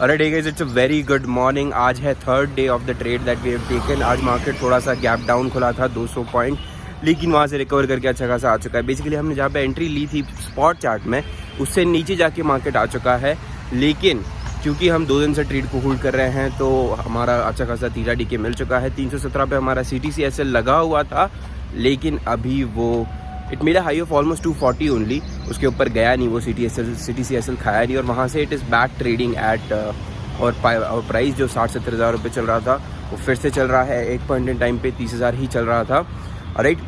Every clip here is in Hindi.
अरे day guys, it's a very good morning. आज है third day of the trade that we have taken. आज मार्केट थोड़ा सा गैप डाउन खुला था 200 पॉइंट, लेकिन वहाँ से रिकवर करके अच्छा खासा आ चुका है। बेसिकली हमने जहाँ पे एंट्री ली थी स्पॉट चार्ट में, उससे नीचे जाके मार्केट आ चुका है। लेकिन क्योंकि हम 2 दिन से ट्रेड को होल्ड कर रहे हैं तो हमारा अच्छा खासा तीसरा डीके मिल चुका है। 317 पे हमारा CTCSL लगा हुआ था, लेकिन अभी वो it made a high of almost 240 only. उसके ऊपर गया नहीं, वो CTCSL खाया नहीं, और वहाँ से it is back trading at और प्राइस जो 60-70 हज़ार रुपये चल रहा था वो फिर से चल रहा है। एक पॉइंट इन टाइम पे 30,000 ही चल रहा था। राइट,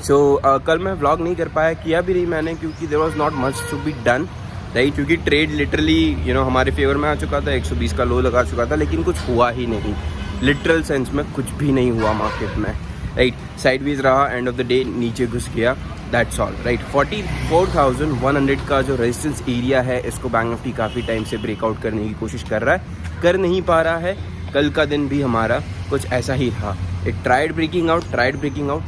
सो कल मैं व्लॉग नहीं कर पाया, किया भी नहीं मैंने, क्योंकि there was not much to be done. Right, क्योंकि ट्रेड लिटरली हमारे फेवर में आ चुका था, 120 का लो लगा चुका था, लेकिन कुछ हुआ ही नहीं। लिटरल सेंस में कुछ भी नहीं हुआ मार्केट में। राइट, साइडवेज रहा, एंड ऑफ द डे नीचे घुस गया, दैट्स ऑल। राइट, 44,100 का जो रेजिस्टेंस एरिया है, इसको बैंक निफ्टी काफ़ी टाइम से ब्रेकआउट करने की कोशिश कर रहा है, कर नहीं पा रहा है। कल का दिन भी हमारा कुछ ऐसा ही था, इट ट्राइड ब्रेकिंग आउट,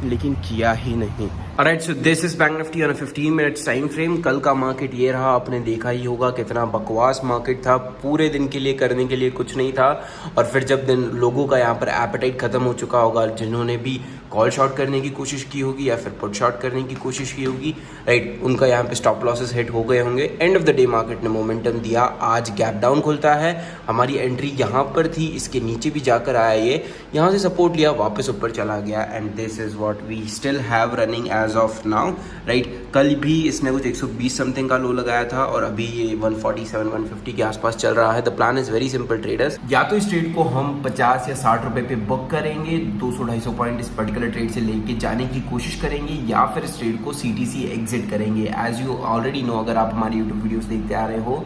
लेकिन किया ही नहीं। Alright, so this is bank Nifty on a 15 minutes time frame. कल का मार्केट ये रहा, आपने देखा ही होगा कितना बकवास मार्केट था। पूरे दिन के लिए करने के लिए कुछ नहीं था, और फिर जब दिन लोगों का यहाँ पर एपेटाइट खत्म हो चुका होगा, जिन्होंने भी कॉल शॉर्ट करने की कोशिश की होगी या फिर पुट शॉर्ट करने की कोशिश की होगी, राइट, उनका यहाँ पे स्टॉप लॉसेस हिट हो गए होंगे। End of the day market ने मोमेंटम दिया, आज गैप डाउन खुलता है। हमारी एंट्री यहाँ पर थी, इसके नीचे भी जाकर आया, ये यहाँ से सपोर्ट लिया, वापस ऊपर चला गया, and this is what we still have running as of now. Right, कल भी इसने कुछ 120 समथिंग का लो लगाया था, और अभी ये 147-150 के आसपास चल रहा है। The plan is very simple traders, या तो इस ट्रेड को हम 50 या 60 रुपए पे बुक करेंगे, 200-250 पॉइंट इस पर्टिकुलर ट्रेड से लेके जाने की कोशिश करेंगे, या फिर इस ट्रेड को CTC एग्जिट करेंगे। एज यू ऑलरेडी नो, अगर आप हमारी यूट्यूब वीडियोस देखते आ रहे हो,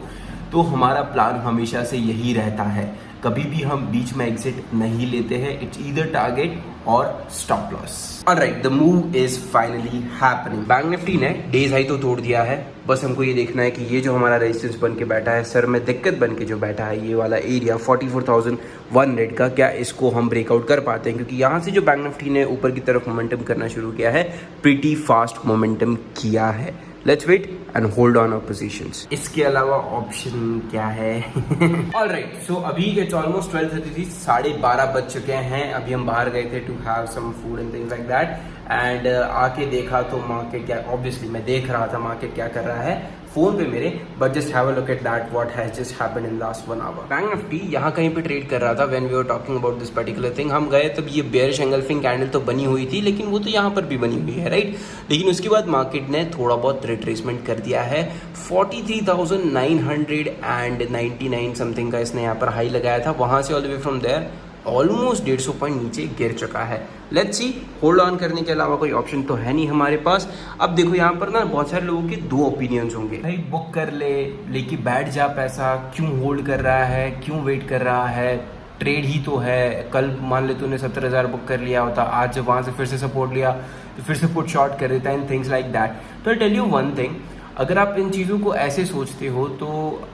तो हमारा प्लान हमेशा से यही रहता है, कभी भी हम बीच में एग्जिट नहीं लेते हैं। इट्स ईदर टारगेट और stop loss. Alright, the move is finally happening. Bank Nifty ने डेज हाई तो तोड़ दिया है, बस हमको ये देखना है कि ये जो हमारा रेजिस्टेंस बन के बैठा है, सर में दिक्कत बन के जो बैठा है, ये वाला एरिया 44,100 का, क्या इसको हम ब्रेकआउट कर पाते हैं? क्योंकि यहाँ से जो बैंक निफ्टी ने ऊपर की तरफ मोमेंटम करना शुरू किया है, प्रीटी फास्ट मोमेंटम किया है। Let's wait and hold on our positions. इसके अलावा ऑप्शन क्या है? ऑलराइट, सो अभी इट्स ऑलमोस्ट 12:33, 12:30 बज चुके हैं। अभी हम बाहर गए थे to have some food and things like that, and आके देखा तो मार्केट क्या, ऑब्वियसली मैं देख रहा था मार्केट क्या कर रहा है फोन पे मेरे, but just have a look at that what has just happened in last 1 hour. Bank Nifty यहाँ कहीं पे ट्रेड कर रहा था when we were talking about this particular thing. हम गए तब ये बेयरिश एंगल्फिंग कैंडल तो बनी हुई थी, लेकिन वो तो यहाँ पर भी बनी हुई है, राइट। लेकिन उसके बाद मार्केट ने थोड़ा बहुत रिट्रेसमेंट कर दिया है। 43,999 समथिंग का इसने यहाँ पर हाई लगाया था, वहाँ से all the way from there almost 150 point नीचे गिर चुका है। लेट्स सी, होल्ड ऑन करने के अलावा कोई ऑप्शन तो है नहीं हमारे पास। अब देखो यहाँ पर ना बहुत सारे लोगों के 2 ओपिनियंस होंगे, भाई बुक कर लेके बैठ जा, पैसा क्यों होल्ड कर रहा है, क्यों वेट कर रहा है, ट्रेड ही तो है। कल मान ले तूने 70,000 बुक कर लिया होता, आज जब वहाँ से फिर से सपोर्ट लिया तो फिर से पुट शॉर्ट कर देता है, एंड थिंग्स लाइक दैट। तो I tell you one thing, अगर आप इन चीज़ों को ऐसे सोचते हो तो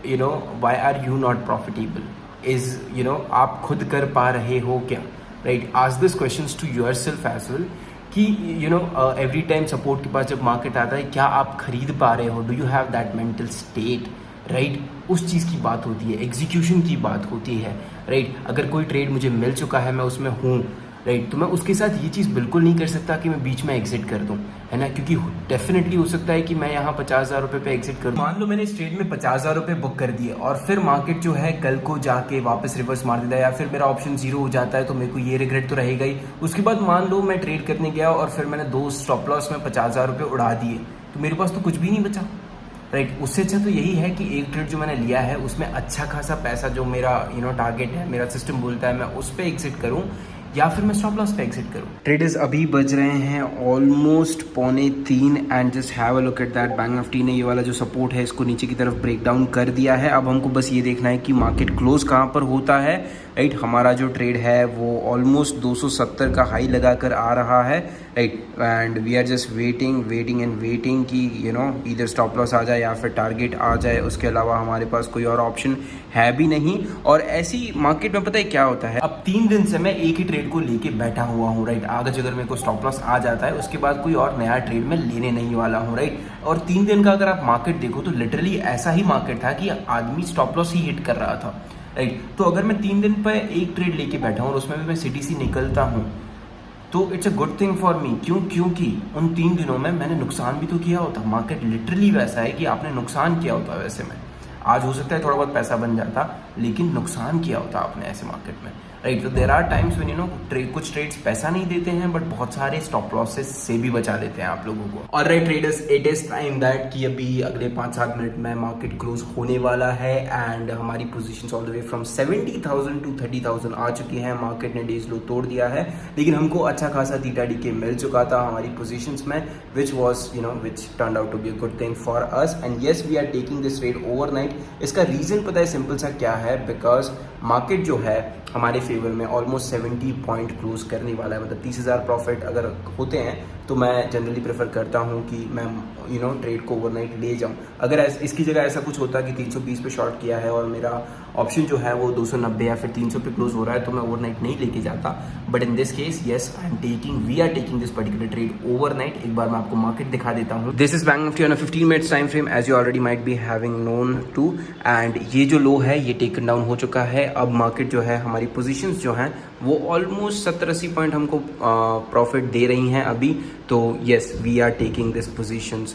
why are you not profitable? Is आप खुद कर पा रहे हो क्या? Right, ask this questions to yourself as well कि एवरी टाइम सपोर्ट के पास जब मार्केट आता है, क्या आप खरीद पा रहे हो? Do you have that mental state? Right, उस चीज़ की बात होती है, एग्जीक्यूशन की बात होती है। राइट, अगर कोई ट्रेड मुझे मिल चुका है, मैं उसमें हूँ, राइट, तो मैं उसके साथ ये चीज़ बिल्कुल नहीं कर सकता कि मैं बीच में एग्जिट कर दूं, है ना, क्योंकि डेफिनेटली हो सकता है कि मैं यहाँ 50,000 रुपये पे एग्जिट करूँ। मान लो मैंने इस ट्रेड में 50,000 रुपये बुक कर दिए, और फिर मार्केट जो है कल को जाके वापस रिवर्स मार देता है, या फिर मेरा ऑप्शन 0 हो जाता है, तो मेरे को ये रिग्रेट तो रहेगा ही। उसके बाद मान लो मैं ट्रेड करने गया और फिर मैंने 2 स्टॉप लॉस में 50,000 रुपये उड़ा दिए, तो मेरे पास तो कुछ भी नहीं बचा। राइट, उससे अच्छा तो यही है कि एक ट्रेड जो मैंने लिया है उसमें अच्छा खासा पैसा, जो मेरा टारगेट है, मेरा सिस्टम बोलता है, मैं उस पर एग्जिट करूँ, या फिर मैं स्टॉप लॉस पे एग्जिट करूँ। ट्रेडर्स अभी बज रहे हैं almost 2:45, and just have a look at that. Bank Nifty ने ये वाला जो सपोर्ट है इसको नीचे की तरफ ब्रेक डाउन कर दिया है। अब हमको बस ये देखना है कि मार्केट क्लोज कहाँ पर होता है। राइट। हमारा जो ट्रेड है वो ऑलमोस्ट 270 का हाई लगा कर आ रहा है, right. And we are just waiting and waiting कि इधर स्टॉप लॉस आ जाए या फिर टारगेट आ जाए। उसके अलावा हमारे पास कोई और ऑप्शन है भी नहीं। और ऐसी मार्केट में पता है क्या होता है, अब 3 दिन से मैं एक ही ट्रेड को लेके बैठा हुआ हूँ, राइट। आज अगर मेरे को स्टॉप लॉस आ जाता है उसके बाद कोई और नया ट्रेड में लेने नहीं वाला हूँ, राइट। और 3 दिन का अगर आप मार्केट देखो तो लिटरली ऐसा ही मार्केट था कि आदमी स्टॉप लॉस ही हिट कर रहा था, राइट। तो अगर मैं 3 दिन पर एक ट्रेड लेके बैठा हूँ और उसमें भी मैं CTC निकलता हूँ तो it's a good thing for me. क्योंकि उन 3 दिनों में मैंने नुकसान भी तो किया होता। मार्केट लिटरली वैसा है कि आपने नुकसान किया होता। वैसे में आज हो सकता है थोड़ा बहुत पैसा बन जाता, लेकिन नुकसान किया होता आपने ऐसे मार्केट में, राइट। तो देर आर टाइम्स व्हेन कुछ ट्रेड्स पैसा नहीं देते हैं बट बहुत सारे स्टॉप लॉसेस से भी बचा देते हैं आप लोगों को। और right traders, it is time that कि अभी अगले 5-7 मिनट में मार्केट क्लोज होने वाला है एंड हमारी positions all the way from 70,000 to 30,000 आ चुकी हैं। मार्केट ने डेज लो तोड़ दिया है, लेकिन हमको अच्छा खासा थीटा डीके मिल चुका था हमारी पोजीशंस में, which turn out to be a good thing for us. And yes, we are taking this trade overnight. इसका रीजन पता है सिंपल सा क्या है, बिकॉज मार्केट जो है हमारे फेवर में ऑलमोस्ट 70 पॉइंट क्लोज करने वाला है। मतलब 30,000 प्रॉफिट अगर होते हैं तो मैं जनरली प्रेफर करता हूँ कि मैं ट्रेड को ओवरनाइट ले जाऊँ। अगर इसकी जगह ऐसा कुछ होता कि 320 पे शॉर्ट किया है और मेरा ऑप्शन जो है वो 290 या फिर 300 पे क्लोज हो रहा है तो मैं ओवरनाइट नहीं लेके जाता। But in this case yes, we are taking this particular trade overnight. एक बार मैं आपको मार्केट दिखा देता हूँ। This is bank Nifty on a 15 minutes time frame as you already might be having known to. And ये जो लो है ये टेकन डाउन हो चुका है। अब मार्केट जो है हमारी पोजीशंस जो हैं वो ऑलमोस्ट 70-80 पॉइंट हमको प्रॉफिट दे रही हैं अभी। तो yes, we are taking this positions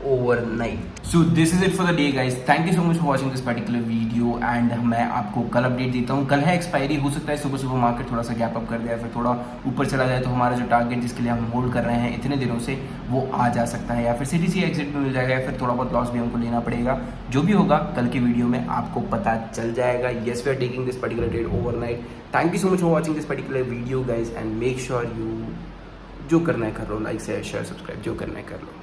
overnight. So this is it for the day guys. Thank you so much for watching this particular video and मैं आपको कल अपडेट देता हूँ। कल है एक्सपायरी, हो सकता है सुबह मार्केट थोड़ा सा गैप अप कर दे या फिर थोड़ा ऊपर चला जाए तो हमारा जो टारगेट जिसके लिए हम होल्ड कर रहे हैं इतने दिनों से वो आ जा सकता है, या फिर CTC एग्जिट में मिल जाएगा या फिर थोड़ा बहुत लॉस भी हमको लेना पड़ेगा। जो भी होगा कल की वीडियो में आपको पता चल जाएगा। Yes, we are taking this particular trade overnight. Thank you so much for watching this particular video guys and make sure you जो करना है कर लो, लाइक शेयर सब्सक्राइब जो करना है कर लो।